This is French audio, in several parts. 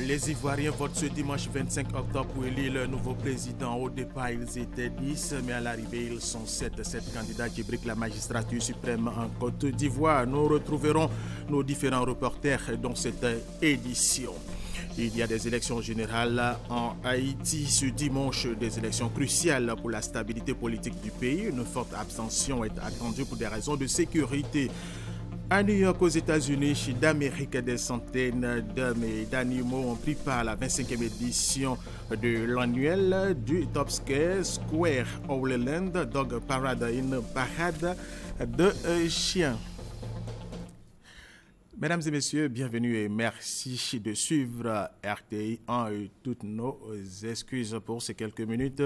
Les Ivoiriens votent ce dimanche 25 octobre pour élire leur nouveau président. Au départ, ils étaient 10, mais à l'arrivée, ils sont 7. 7 candidats qui briquent la magistrature suprême en Côte d'Ivoire. Nous retrouverons nos différents reporters dans cette édition. Il y a des élections générales en Haïti ce dimanche, des élections cruciales pour la stabilité politique du pays. Une forte abstention est attendue pour des raisons de sécurité. À New York, aux États-Unis d'Amérique, des centaines d'hommes et d'animaux ont pris part à la 25e édition de l'annuel du Top Square Holy Land Dog Parade, une parade de chiens. Mesdames et messieurs, bienvenue et merci de suivre RTI 1 et toutes nos excuses pour ces quelques minutes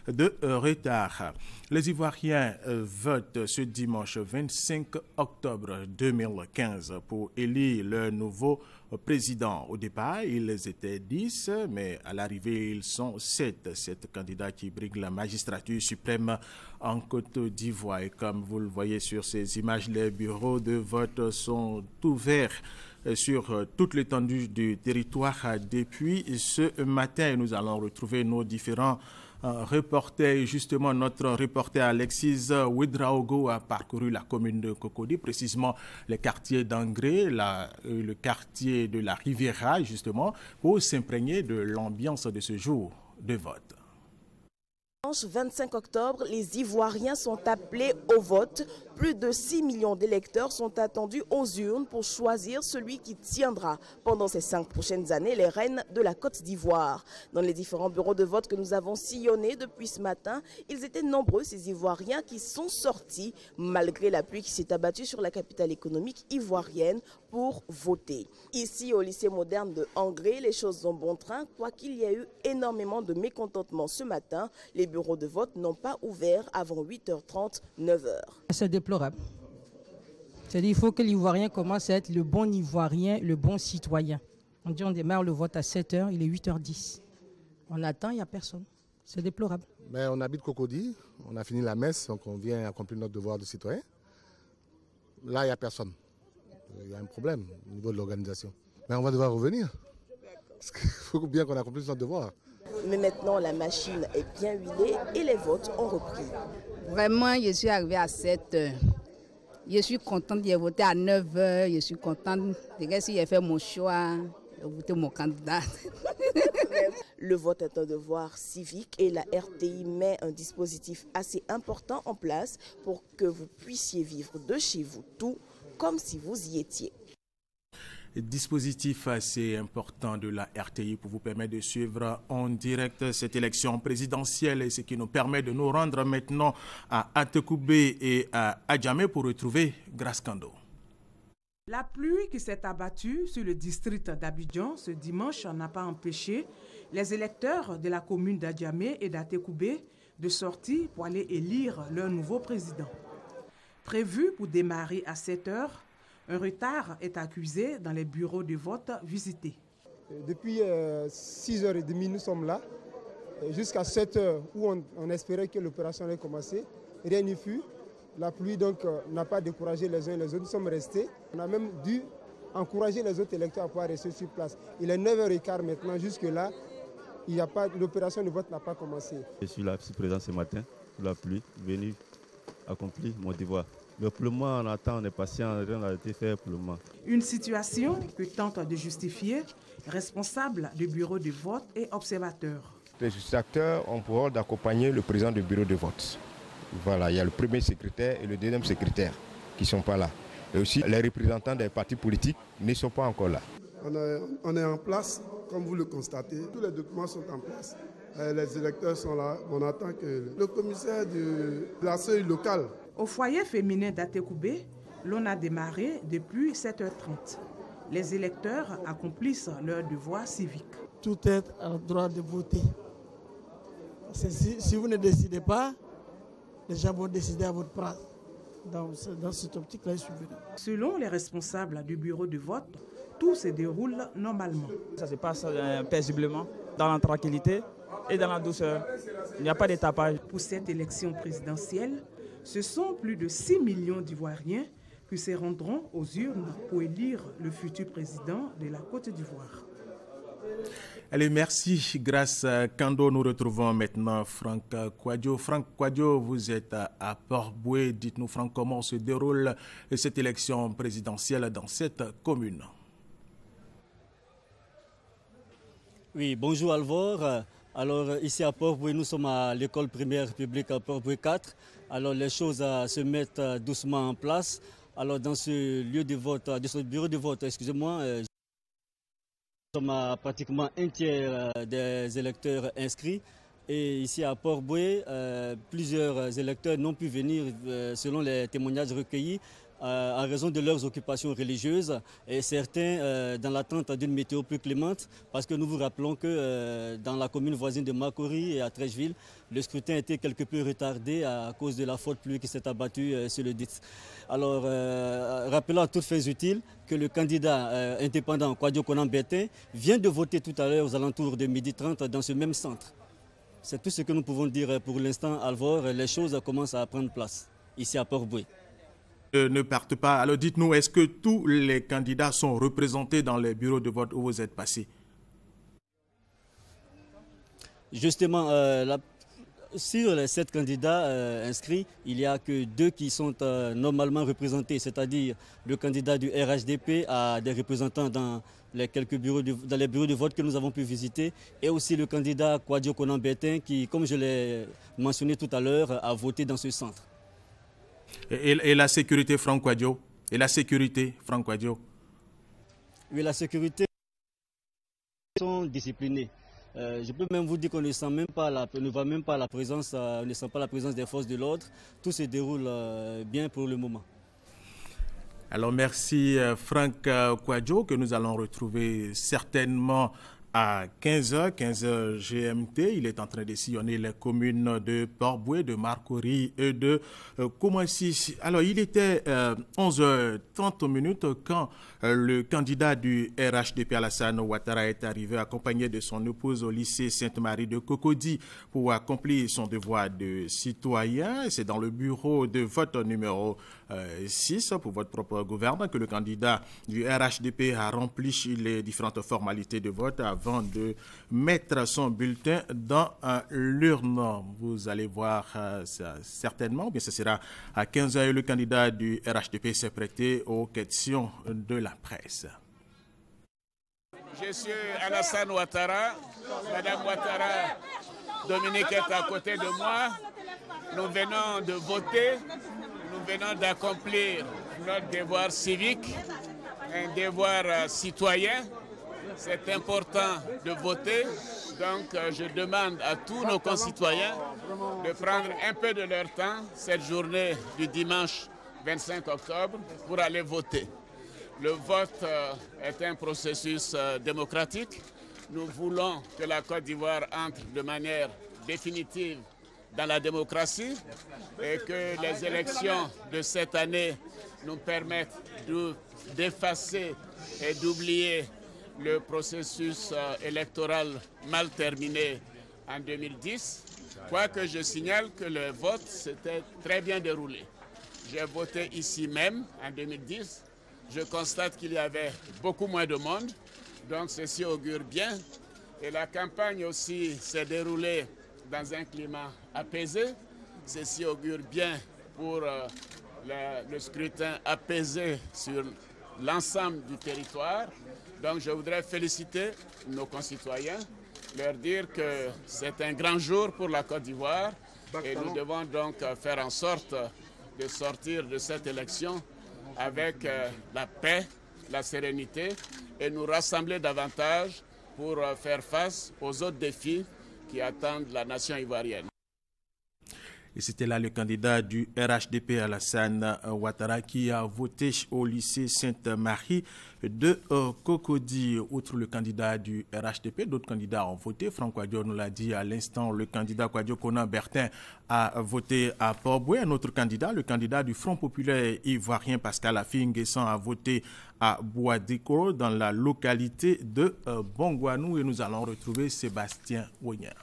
de retard. Les Ivoiriens votent ce dimanche 25 octobre 2015 pour élire leur nouveau président. Au départ, ils étaient 10, mais à l'arrivée, ils sont 7. 7 candidats qui briguent la magistrature suprême en Côte d'Ivoire. Et comme vous le voyez sur ces images, les bureaux de vote sont ouverts sur toute l'étendue du territoire depuis ce matin. Et nous allons retrouver nos différents reporter. Justement, notre reporter Alexis Ouedraogo a parcouru la commune de Cocody, précisément les quartiers d'Angré, le quartier de la Riviera, justement, pour s'imprégner de l'ambiance de ce jour de vote. Dimanche 25 octobre, les Ivoiriens sont appelés au vote. Plus de 6 millions d'électeurs sont attendus aux urnes pour choisir celui qui tiendra pendant ces 5 prochaines années les rênes de la Côte d'Ivoire. Dans les différents bureaux de vote que nous avons sillonnés depuis ce matin, ils étaient nombreux ces Ivoiriens qui sont sortis malgré la pluie qui s'est abattue sur la capitale économique ivoirienne pour voter. Ici au lycée moderne de Angré, les choses ont bon train, quoiqu'il y a eu énormément de mécontentement ce matin. Les bureaux de vote n'ont pas ouvert avant 8h30, 9h. C'est déplorable. C'est-à-dire qu'il faut que l'Ivoirien commence à être le bon Ivoirien, le bon citoyen. On dit on démarre le vote à 7h, il est 8h10. On attend, il n'y a personne. C'est déplorable. Mais on habite Cocody, on a fini la messe, donc on vient accomplir notre devoir de citoyen. Là, il n'y a personne. Il y a un problème au niveau de l'organisation. Mais on va devoir revenir. Parce qu'il faut bien qu'on accomplisse notre devoir. Mais maintenant, la machine est bien huilée et les votes ont repris. Vraiment, je suis arrivée à 7h. Je suis contente de voter à 9h. Je suis contente de que si j'ai fait mon choix, de voter mon candidat. Le vote est un devoir civique et la RTI met un dispositif assez important en place pour que vous puissiez vivre de chez vous tout comme si vous y étiez. Dispositif assez important de la RTI pour vous permettre de suivre en direct cette élection présidentielle et ce qui nous permet de nous rendre maintenant à Atekoubé et à Adjamé pour retrouver Grace Kando. La pluie qui s'est abattue sur le district d'Abidjan ce dimanche n'a pas empêché les électeurs de la commune d'Adjamé et d'Atekoubé de sortir pour aller élire leur nouveau président. Prévu pour démarrer à 7h, un retard est accusé dans les bureaux de vote visités. Depuis 6h30, nous sommes là, jusqu'à 7h où on espérait que l'opération allait commencer. Rien n'y fut. La pluie donc n'a pas découragé les uns et les autres. Nous sommes restés. On a même dû encourager les autres électeurs à pouvoir rester sur place. Il est 9h15 maintenant. Jusque-là, l'opération de vote n'a pas commencé. Je suis là, je suis présent ce matin, sous la pluie, venu accomplir mon devoir. Mais pour le moment, on attend, on est patient, rien n'a été fait pour le moment. Une situation que tente de justifier responsables du bureau de vote et observateurs. Les acteurs ont pour rôle d'accompagner le président du bureau de vote. Voilà, il y a le premier secrétaire et le deuxième secrétaire qui ne sont pas là. Et aussi, les représentants des partis politiques ne sont pas encore là. On est en place, comme vous le constatez. Tous les documents sont en place. Les électeurs sont là. On attend que le commissaire de la seuil locale. Au foyer féminin d'Atekoubé, l'on a démarré depuis 7h30. Les électeurs accomplissent leur devoir civique. Tout est en droit de voter. Si vous ne décidez pas, les gens vont décider à votre place. Dans cette optique-là, il suffit. Selon les responsables du bureau de vote, tout se déroule normalement. Ça se passe paisiblement, dans la tranquillité et dans la douceur. Il n'y a pas de tapage. Pour cette élection présidentielle, ce sont plus de 6 millions d'Ivoiriens qui se rendront aux urnes pour élire le futur président de la Côte d'Ivoire. Allez, merci. Grâce à Kando, nous retrouvons maintenant Franck Kouadio. Franck Kouadio, vous êtes à Port-Boué. Dites-nous, Franck, comment se déroule cette élection présidentielle dans cette commune? Oui, bonjour Alvor. Alors ici à Port-Boué, nous sommes à l'école primaire publique à Port-Boué 4. Alors les choses se mettent doucement en place. Alors dans ce lieu de vote, de ce bureau de vote, excusez-moi, nous sommes à pratiquement un tiers des électeurs inscrits. Et ici à Port-Boué, plusieurs électeurs n'ont pu venir selon les témoignages recueillis en raison de leurs occupations religieuses et certains dans l'attente d'une météo plus clémente, parce que nous vous rappelons que dans la commune voisine de Makori et à Trècheville, le scrutin a été quelque peu retardé à cause de la forte pluie qui s'est abattue sur le dit. Alors, rappelons à toutes fins utiles que le candidat indépendant Kouadio Konan Bertin vient de voter tout à l'heure aux alentours de 12h30 dans ce même centre. C'est tout ce que nous pouvons dire pour l'instant, Alvor. Les choses commencent à prendre place ici à Port-Boué. Ne partent pas. Alors dites-nous, est-ce que tous les candidats sont représentés dans les bureaux de vote où vous êtes passés? Justement, sur les 7 candidats inscrits, il n'y a que 2 qui sont normalement représentés, c'est-à-dire le candidat du RHDP a des représentants dans les quelques bureaux de vote que nous avons pu visiter, et aussi le candidat Kouadio Konan Bertin qui, comme je l'ai mentionné tout à l'heure, a voté dans ce centre. Et la sécurité, Franck Kouadio? Et la sécurité, Franck Kouadio? Oui, la sécurité sont disciplinés. Je peux même vous dire qu'on ne sent même pas la présence des forces de l'ordre. Tout se déroule bien pour le moment. Alors merci Franck Kouadio, que nous allons retrouver certainement à 15h GMT. Il est en train de sillonner les communes de Port-Boué, de Marcory et de Koumassi. Alors, il était 11h30 quand le candidat du RHDP Alassane Ouattara est arrivé accompagné de son épouse au lycée Sainte-Marie de Cocody pour accomplir son devoir de citoyen. C'est dans le bureau de vote numéro 6 pour votre propre gouvernement que le candidat du RHDP a rempli les différentes formalités de vote avant de mettre son bulletin dans l'urne. Vous allez voir ça certainement, mais ce sera à 15h. Le candidat du RHDP s'est prêté aux questions de la presse. Je suis Alassane Ouattara. Madame Ouattara, Dominique est à côté de moi. Nous venons de voter. Nous venons d'accomplir notre devoir civique, un devoir citoyen. C'est important de voter, donc je demande à tous nos concitoyens de prendre un peu de leur temps cette journée du dimanche 25 octobre pour aller voter. Le vote est un processus démocratique. Nous voulons que la Côte d'Ivoire entre de manière définitive dans la démocratie et que les élections de cette année nous permettent d'effacer et d'oublier le processus électoral mal terminé en 2010, quoique je signale que le vote s'était très bien déroulé. J'ai voté ici même en 2010. Je constate qu'il y avait beaucoup moins de monde, donc ceci augure bien. Et la campagne aussi s'est déroulée dans un climat apaisé. Ceci augure bien pour le scrutin apaisé sur l'ensemble du territoire. Donc je voudrais féliciter nos concitoyens, leur dire que c'est un grand jour pour la Côte d'Ivoire et nous devons donc faire en sorte de sortir de cette élection avec la paix, la sérénité et nous rassembler davantage pour faire face aux autres défis qui attendent la nation ivoirienne. Et c'était là le candidat du RHDP Alassane Ouattara qui a voté au lycée Sainte-Marie de Cocody. Outre le candidat du RHDP, d'autres candidats ont voté. Franck Kouadio nous l'a dit à l'instant, le candidat Kouadio Konan Bertin a voté à Port-Boué. Un autre candidat, le candidat du Front populaire ivoirien Pascal Affi N'Guessan a voté à Bois-Dikro dans la localité de Bongouanou. Et nous allons retrouver Sébastien Ouignan.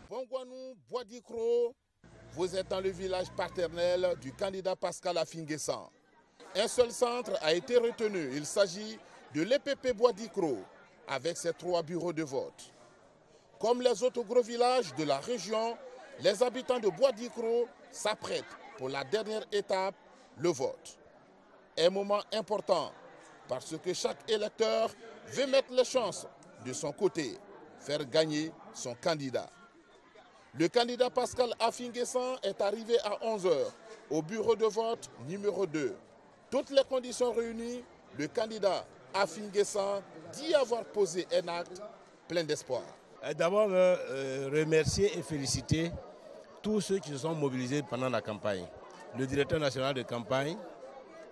Bongouanou, Bois-Dikro, vous êtes dans le village paternel du candidat Pascal Affi N'Guessan. Un seul centre a été retenu. Il s'agit de l'EPP Bois-Dikro. avec ses 3 bureaux de vote. Comme les autres gros villages de la région, les habitants de Bois-d'Icro s'apprêtent pour la dernière étape, le vote. Un moment important parce que chaque électeur veut mettre les chances de son côté, faire gagner son candidat. Le candidat Pascal Afinguessan est arrivé à 11 h au bureau de vote numéro 2. Toutes les conditions réunies, le candidat Afinguessan dit avoir posé un acte plein d'espoir. D'abord, remercier et féliciter tous ceux qui se sont mobilisés pendant la campagne. Le directeur national de campagne,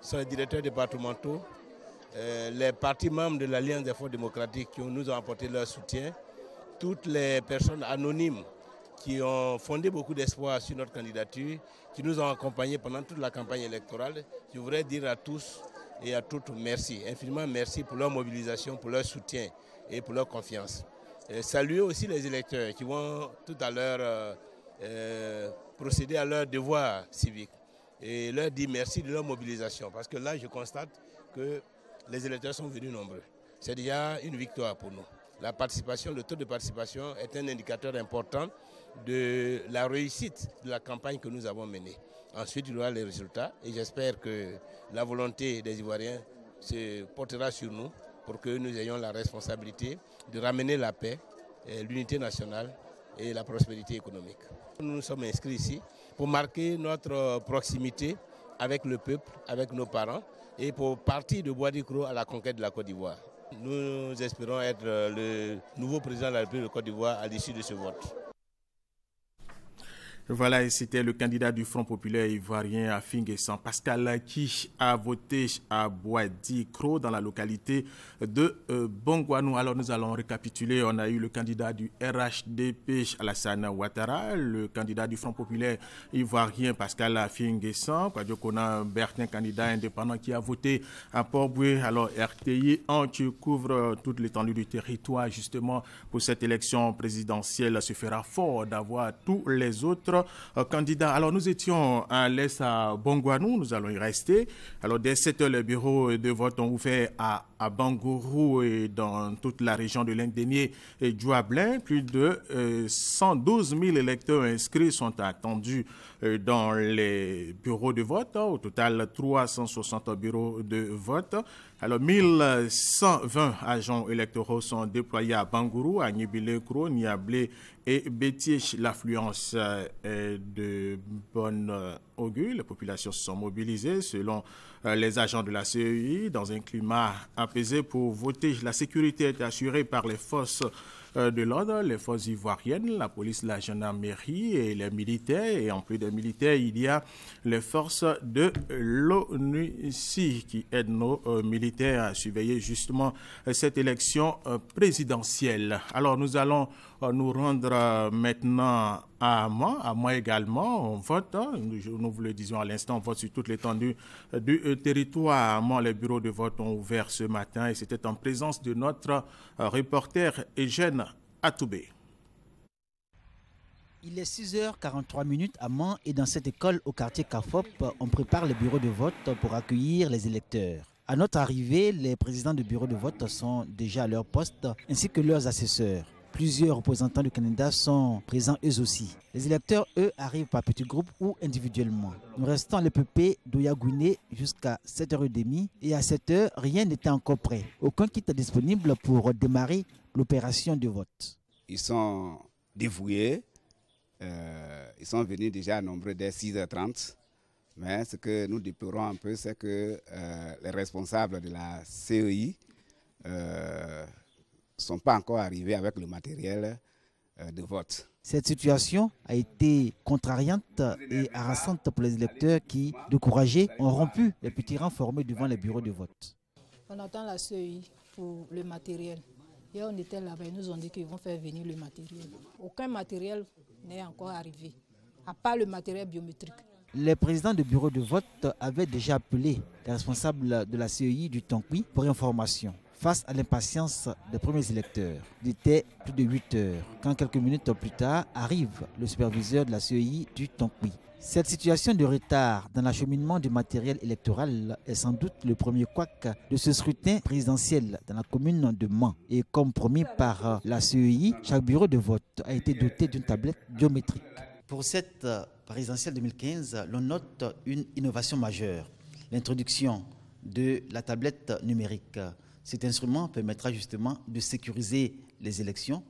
son directeur départementaux, les partis membres de l'Alliance des forces démocratiques qui nous ont apporté leur soutien, toutes les personnes anonymes qui ont fondé beaucoup d'espoir sur notre candidature, qui nous ont accompagnés pendant toute la campagne électorale. Je voudrais dire à tous et à toutes merci, infiniment merci pour leur mobilisation, pour leur soutien et pour leur confiance. Et saluer aussi les électeurs qui vont tout à l'heure procéder à leur devoir civique et leur dire merci de leur mobilisation, parce que là je constate que les électeurs sont venus nombreux. C'est déjà une victoire pour nous. La participation, le taux de participation est un indicateur important de la réussite de la campagne que nous avons menée. Ensuite, il y aura les résultats et j'espère que la volonté des Ivoiriens se portera sur nous pour que nous ayons la responsabilité de ramener la paix, l'unité nationale et la prospérité économique. Nous nous sommes inscrits ici pour marquer notre proximité avec le peuple, avec nos parents et pour partir de Bois-d'Icro à la conquête de la Côte d'Ivoire. Nous espérons être le nouveau président de la République de Côte d'Ivoire à l'issue de ce vote. Voilà, et c'était le candidat du Front populaire ivoirien Afinguessan Pascal qui a voté à Bois-d'Icro dans la localité de Bongouanou. Alors nous allons récapituler. On a eu le candidat du RHDP Alassane Ouattara, le candidat du Front populaire ivoirien Pascal Afinguessan, Kwadjokona Bertin, candidat indépendant qui a voté à Port-Boué. Alors RTI qui couvre toute l'étendue du territoire justement pour cette élection présidentielle se fera fort d'avoir tous les autres candidats. Alors nous étions à l'est à Bongouanou, nous allons y rester. Alors dès 7 h, les bureaux de vote ont ouvert à Bangourou et dans toute la région de Linguénié et Djouablin. Plus de 112 000 électeurs inscrits sont attendus dans les bureaux de vote. Au total, 360 bureaux de vote. Alors 1120 agents électoraux sont déployés à Bangourou, à Nibilé-Kro, Niablé et Bétiche. L'affluence est de bonne augure. Les populations se sont mobilisées selon les agents de la CEI dans un climat apaisé pour voter. La sécurité est assurée par les forces de l'ordre, les forces ivoiriennes, la police, la gendarmerie et les militaires. Et en plus des militaires, il y a les forces de l'ONU qui aident nos militaires à surveiller justement cette élection présidentielle. Alors nous allons nous rendre maintenant à moi également. On vote, nous vous le disions à l'instant, on vote sur toute l'étendue du territoire. À les bureaux de vote ont ouvert ce matin et c'était en présence de notre reporter Eugène Atoubé. Il est 6 h 43 à Mans et dans cette école au quartier Kafop, on prépare les bureaux de vote pour accueillir les électeurs. À notre arrivée, les présidents de bureaux de vote sont déjà à leur poste ainsi que leurs assesseurs. Plusieurs représentants du Canada sont présents eux aussi. Les électeurs, eux, arrivent par petits groupes ou individuellement. Nous restons à l'EPP d'Oyagouné jusqu'à 7 h 30 et à 7 h, rien n'était encore prêt. Aucun kit est disponible pour démarrer l'opération de vote. Ils sont dévoués, ils sont venus déjà nombreux dès 6 h 30. Mais ce que nous déplorons un peu, c'est que les responsables de la CEI ne sont pas encore arrivés avec le matériel de vote. Cette situation a été contrariante et harassante pour les électeurs qui, découragés, ont rompu les petits rangs formés devant les bureaux de vote. On attend la CEI pour le matériel. Hier, on était là-bas, ils nous ont dit qu'ils vont faire venir le matériel. Aucun matériel n'est encore arrivé, à part le matériel biométrique. Les présidents de bureaux de vote avaient déjà appelé les responsables de la CEI du Tonkoui pour information. face à l'impatience des premiers électeurs. Il était plus de 8 heures quand quelques minutes plus tard arrive le superviseur de la CEI du Tonkoui. Cette situation de retard dans l'acheminement du matériel électoral est sans doute le premier couac de ce scrutin présidentiel dans la commune de Mans. Et comme promis par la CEI, chaque bureau de vote a été doté d'une tablette biométrique. Pour cette présidentielle 2015, l'on note une innovation majeure, l'introduction de la tablette numérique. Cet instrument permettra justement de sécuriser les élections.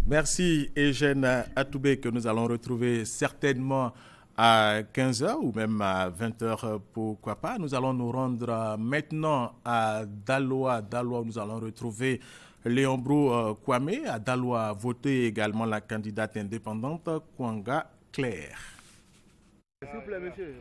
Merci Eugène Atoubé, que nous allons retrouver certainement à 15h ou même à 20h, pourquoi pas. Nous allons nous rendre maintenant à Daloa. Daloa, nous allons retrouver Léon Brou Kwame. À Daloa a voté également la candidate indépendante Kwanga Claire. S'il vous plaît, monsieur.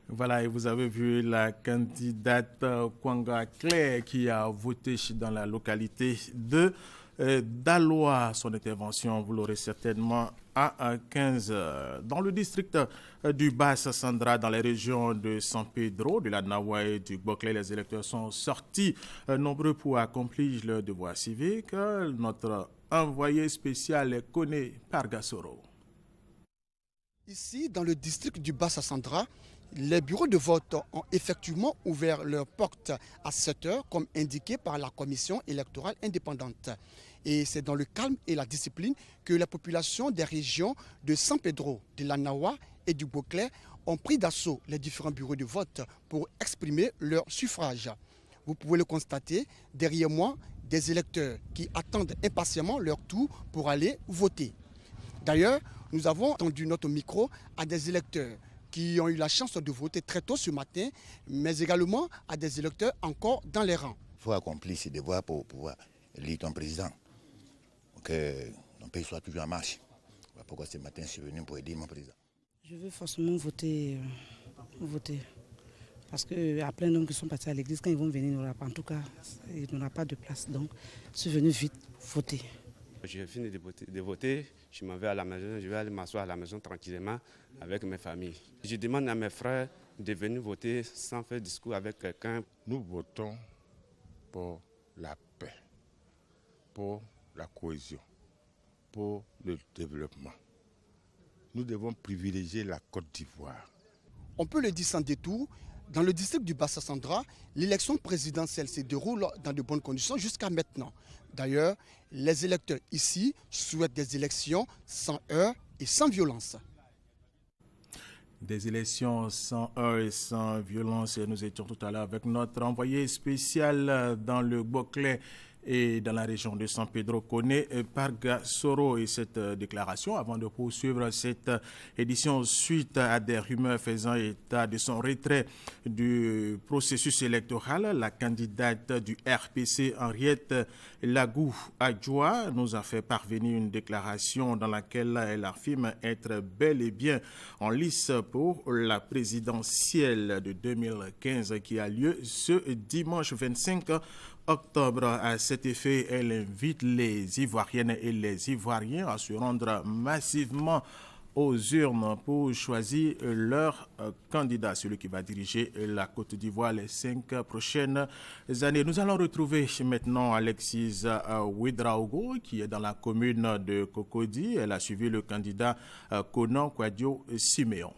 Voilà, et vous avez vu la candidate Kwanga Claire qui a voté dans la localité de Daloa. Son intervention, vous l'aurez certainement à 15 heures. Dans le district du Bas-Sandra, dans les régions de San Pedro, de la Nawa et du Boclé, les électeurs sont sortis nombreux pour accomplir leur devoir civique. Notre envoyé spécial est connu par Gassoro. Ici, dans le district du Bas-Sandra, les bureaux de vote ont effectivement ouvert leurs portes à 7 heures, comme indiqué par la commission électorale indépendante. Et c'est dans le calme et la discipline que la population des régions de San Pedro, de la Nawa et du Boclé ont pris d'assaut les différents bureaux de vote pour exprimer leur suffrage. Vous pouvez le constater, derrière moi, des électeurs qui attendent impatiemment leur tour pour aller voter. D'ailleurs, nous avons tendu notre micro à des électeurs qui ont eu la chance de voter très tôt ce matin, mais également à des électeurs encore dans les rangs. Il faut accomplir ses devoirs pour pouvoir élire ton président, pour que ton pays soit toujours en marche. Voilà pourquoi ce matin je suis venu pour aider mon président. Je veux forcément voter. Parce qu'il y a plein d'hommes qui sont partis à l'église, quand ils vont venir, en tout cas, il n'y aura pas de place. Donc, je suis venu vite voter. J'ai fini de voter, je m'en vais à la maison, je vais aller m'asseoir à la maison tranquillement avec mes familles. Je demande à mes frères de venir voter sans faire discours avec quelqu'un. Nous votons pour la paix, pour la cohésion, pour le développement. Nous devons privilégier la Côte d'Ivoire. On peut le dire sans détour, dans le district du Bas-Sandra, l'élection présidentielle se déroule dans de bonnes conditions jusqu'à maintenant. D'ailleurs, les électeurs ici souhaitent des élections sans heurts et sans violence. Des élections sans heurts et sans violence. Et nous étions tout à l'heure avec notre envoyé spécial dans le Boclé et dans la région de San Pedro, Koné Parga Soro. Et cette déclaration, avant de poursuivre cette édition suite à des rumeurs faisant état de son retrait du processus électoral, la candidate du RPC, Henriette Lagou Adjoua, nous a fait parvenir une déclaration dans laquelle elle affirme être bel et bien en lice pour la présidentielle de 2015 qui a lieu ce dimanche 25 octobre. À cet effet, elle invite les Ivoiriennes et les Ivoiriens à se rendre massivement aux urnes pour choisir leur candidat, celui qui va diriger la Côte d'Ivoire les 5 prochaines années. Nous allons retrouver maintenant Alexis Ouedraogo, qui est dans la commune de Cocody. Elle a suivi le candidat Conan Kouadio Siméon.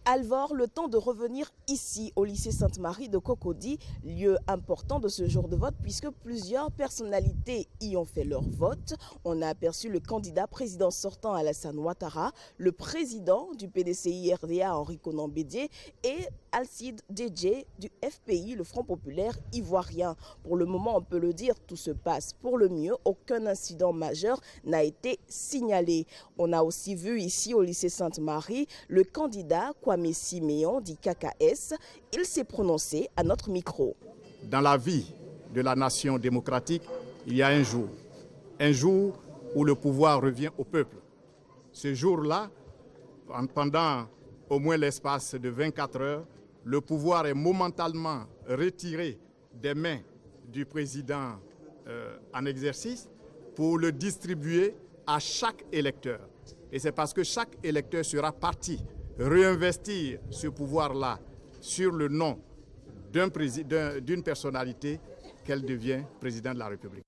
Alvor, le temps de revenir ici au lycée Sainte-Marie de Cocody, lieu important de ce jour de vote puisque plusieurs personnalités y ont fait leur vote. On a aperçu le candidat président sortant Alassane Ouattara, le président du PDCI-RDA Henri Konan Bédié et Alcide Djedje du FPI, le Front populaire ivoirien. Pour le moment, on peut le dire, tout se passe pour le mieux. Aucun incident majeur n'a été signalé. On a aussi vu ici au lycée Sainte-Marie le candidat Kwame Siméon dit KKS. Il s'est prononcé à notre micro. Dans la vie de la nation démocratique, il y a un jour où le pouvoir revient au peuple. Ce jour-là, pendant au moins l'espace de 24 heures, le pouvoir est momentanément retiré des mains du président en exercice pour le distribuer à chaque électeur. Et c'est parce que chaque électeur sera parti réinvestir ce pouvoir-là sur le nom d'une personnalité qu'elle devient président de la République.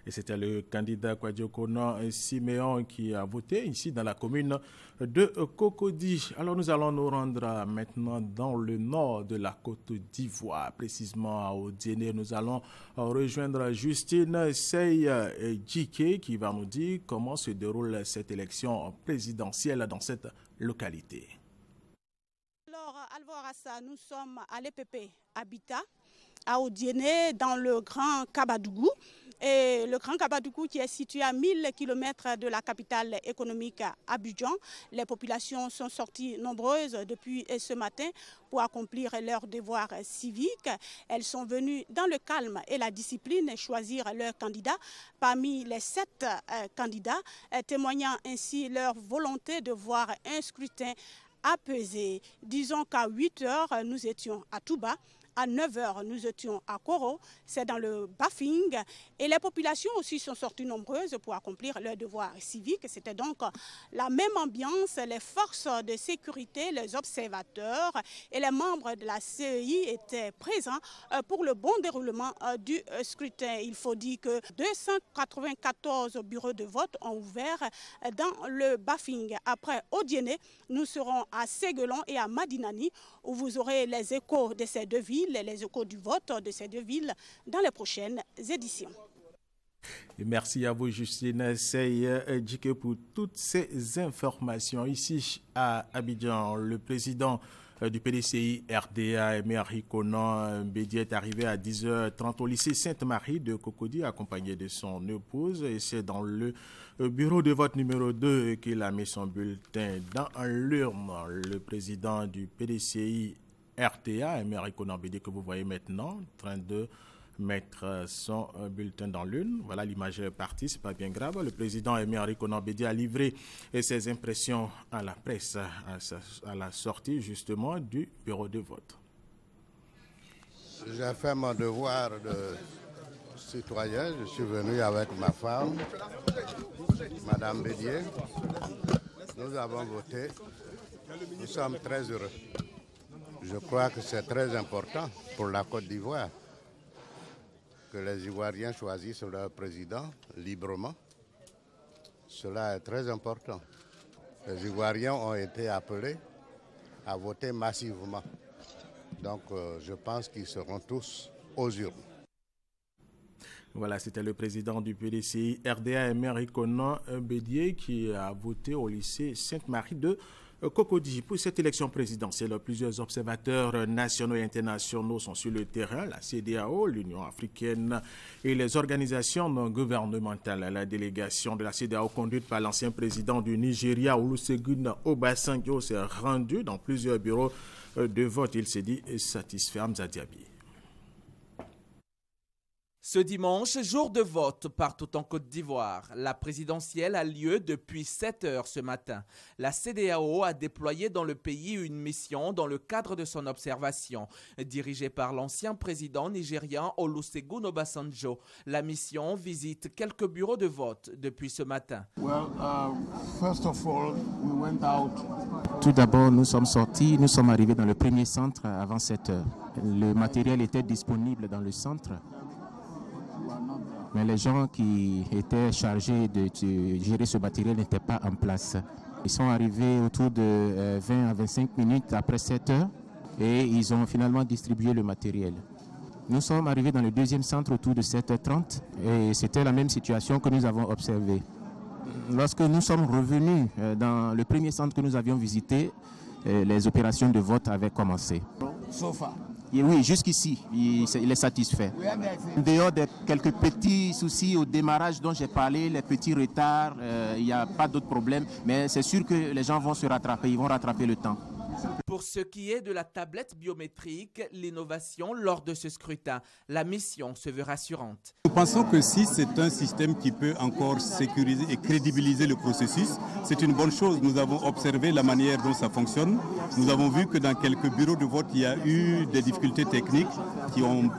Et c'était le candidat Kwame Siméon qui a voté ici dans la commune de Cocody. Alors nous allons nous rendre maintenant dans le nord de la Côte d'Ivoire, précisément à Odiéné. Nous allons rejoindre Justine Sey-Djike qui va nous dire comment se déroule cette élection présidentielle dans cette localité. Alors, Alvor Assa, nous sommes à l'EPP Habitat, à Odiéné, dans le Grand Kabadougou. Et le Grand Kabadougou qui est situé à 1000 km de la capitale économique Abidjan. Les populations sont sorties nombreuses depuis ce matin pour accomplir leurs devoirs civiques. Elles sont venues dans le calme et la discipline choisir leurs candidats parmi les 7 candidats, témoignant ainsi leur volonté de voir un scrutin apaisé. Disons qu'à 8 h, nous étions à Touba. À 9 h, nous étions à Koro, c'est dans le Bafing. Et les populations aussi sont sorties nombreuses pour accomplir leurs devoirs civiques. C'était donc la même ambiance. Les forces de sécurité, les observateurs et les membres de la CEI étaient présents pour le bon déroulement du scrutin. Il faut dire que 294 bureaux de vote ont ouvert dans le Bafing. Après Odiéné, nous serons à Séguelon et à Madinani où vous aurez les échos de ces deux villes, les échos du vote de ces deux villes dans les prochaines éditions. Et merci à vous, Justine Sey-Djike, pour toutes ces informations. Ici à Abidjan, le président du PDCI RDA, Emery Konan Bédié, est arrivé à 10 h 30 au lycée Sainte-Marie de Cocody, accompagné de son épouse. Et c'est dans le bureau de vote numéro 2 qu'il a mis son bulletin dans l'urne. Le président du PDCI RTA, Emery Konan Bédié, que vous voyez maintenant, en train de mettre son bulletin dans l'urne. Voilà, l'image est partie, c'est pas bien grave. Le président Emery Konan Bédié a livré ses impressions à la presse à la sortie justement du bureau de vote. J'ai fait mon devoir de citoyen. Je suis venu avec ma femme, Madame Bédié. Nous avons voté. Nous sommes très heureux. Je crois que c'est très important pour la Côte d'Ivoire que les Ivoiriens choisissent leur président librement. Cela est très important. Les Ivoiriens ont été appelés à voter massivement. Donc je pense qu'ils seront tous aux urnes. Voilà, c'était le président du PDCI RDA, Emery Konan Bédié, qui a voté au lycée Sainte-Marie de Cocody. Pour cette élection présidentielle, plusieurs observateurs nationaux et internationaux sont sur le terrain. La CEDEAO, l'Union africaine et les organisations non gouvernementales. La délégation de la CEDEAO, conduite par l'ancien président du Nigeria, Olusegun Obasanjo, s'est rendue dans plusieurs bureaux de vote. Il s'est dit satisfait. Hamza Diaby. Ce dimanche, jour de vote partout en Côte d'Ivoire. La présidentielle a lieu depuis 7 h ce matin. La CEDEAO a déployé dans le pays une mission dans le cadre de son observation. Dirigée par l'ancien président nigérian Olusegun Obasanjo, la mission visite quelques bureaux de vote depuis ce matin. Tout d'abord, nous sommes sortis, nous sommes arrivés dans le premier centre avant 7 h. Le matériel était disponible dans le centre. Mais les gens qui étaient chargés de gérer ce matériel n'étaient pas en place. Ils sont arrivés autour de 20 à 25 minutes après 7 h et ils ont finalement distribué le matériel. Nous sommes arrivés dans le deuxième centre autour de 7 h 30 et c'était la même situation que nous avons observée. Lorsque nous sommes revenus dans le premier centre que nous avions visité, les opérations de vote avaient commencé. Et oui, jusqu'ici, il est satisfait. En dehors de quelques petits soucis au démarrage dont j'ai parlé, les petits retards, il n'y a pas d'autres problèmes, mais c'est sûr que les gens vont se rattraper, ils vont rattraper le temps. Pour ce qui est de la tablette biométrique, l'innovation lors de ce scrutin, la mission se veut rassurante. Nous pensons que si c'est un système qui peut encore sécuriser et crédibiliser le processus, c'est une bonne chose. Nous avons observé la manière dont ça fonctionne. Nous avons vu que dans quelques bureaux de vote, il y a eu des difficultés techniques qui ont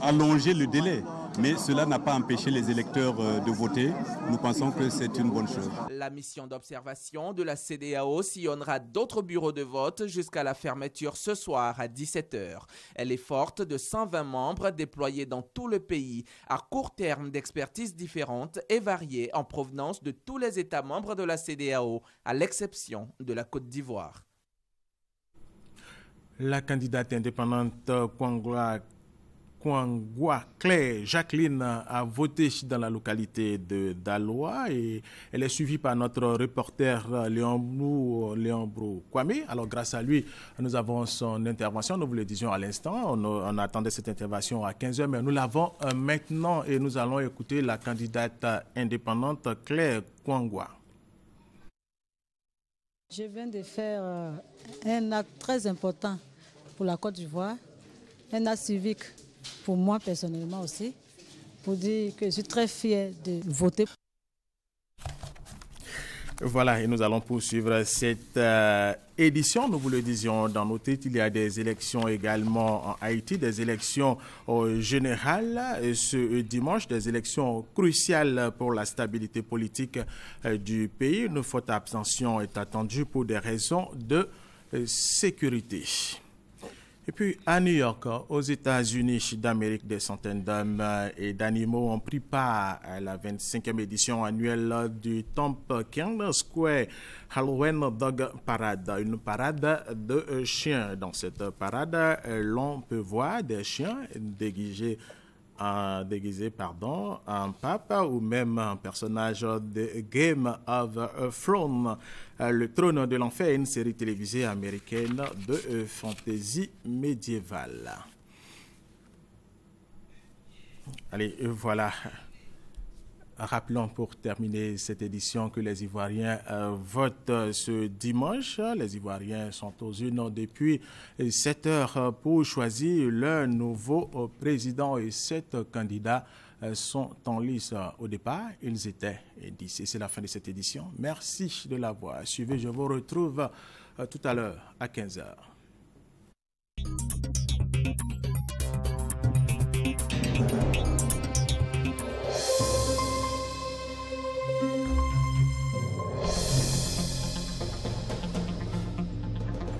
allongé le délai. Mais cela n'a pas empêché les électeurs de voter. Nous pensons que c'est une bonne chose. La mission d'observation de la CEDEAO sillonnera d'autres bureaux de vote jusqu'à la fermeture ce soir à 17 h. Elle est forte de 120 membres déployés dans tout le pays, à court terme d'expertises différentes et variées en provenance de tous les États membres de la CEDEAO, à l'exception de la Côte d'Ivoire. La candidate indépendante Kwangwa Claire Jacqueline a voté dans la localité de Daloa et elle est suivie par notre reporter Léon Brou Kwame. Alors grâce à lui, nous avons son intervention, nous vous le disions à l'instant, on attendait cette intervention à 15 h, mais nous l'avons maintenant et nous allons écouter la candidate indépendante Claire Kwangwa. Je viens de faire un acte très important pour la Côte d'Ivoire, un acte civique pour moi personnellement aussi, pour dire que je suis très fière de voter. Voilà, et nous allons poursuivre cette édition. Nous vous le disions dans nos titres, il y a des élections également en Haïti, des élections générales ce dimanche, des élections cruciales pour la stabilité politique du pays. Une forte abstention est attendue pour des raisons de sécurité. Et puis à New York, aux États-Unis d'Amérique, des centaines d'hommes et d'animaux ont pris part à la 25e édition annuelle du Tompkins Square Halloween Dog Parade, une parade de chiens. Dans cette parade, l'on peut voir des chiens déguisés en pape ou même un personnage de Game of Thrones. Le Trône de l'Enfer est une série télévisée américaine de fantasy médiévale. Allez, voilà. Rappelons pour terminer cette édition que les Ivoiriens votent ce dimanche. Les Ivoiriens sont aux urnes depuis 7 heures pour choisir leur nouveau président et 7 candidats sont en lice au départ. Ils étaient 10. Et c'est la fin de cette édition. Merci de l'avoir suivi. Je vous retrouve tout à l'heure à 15 h.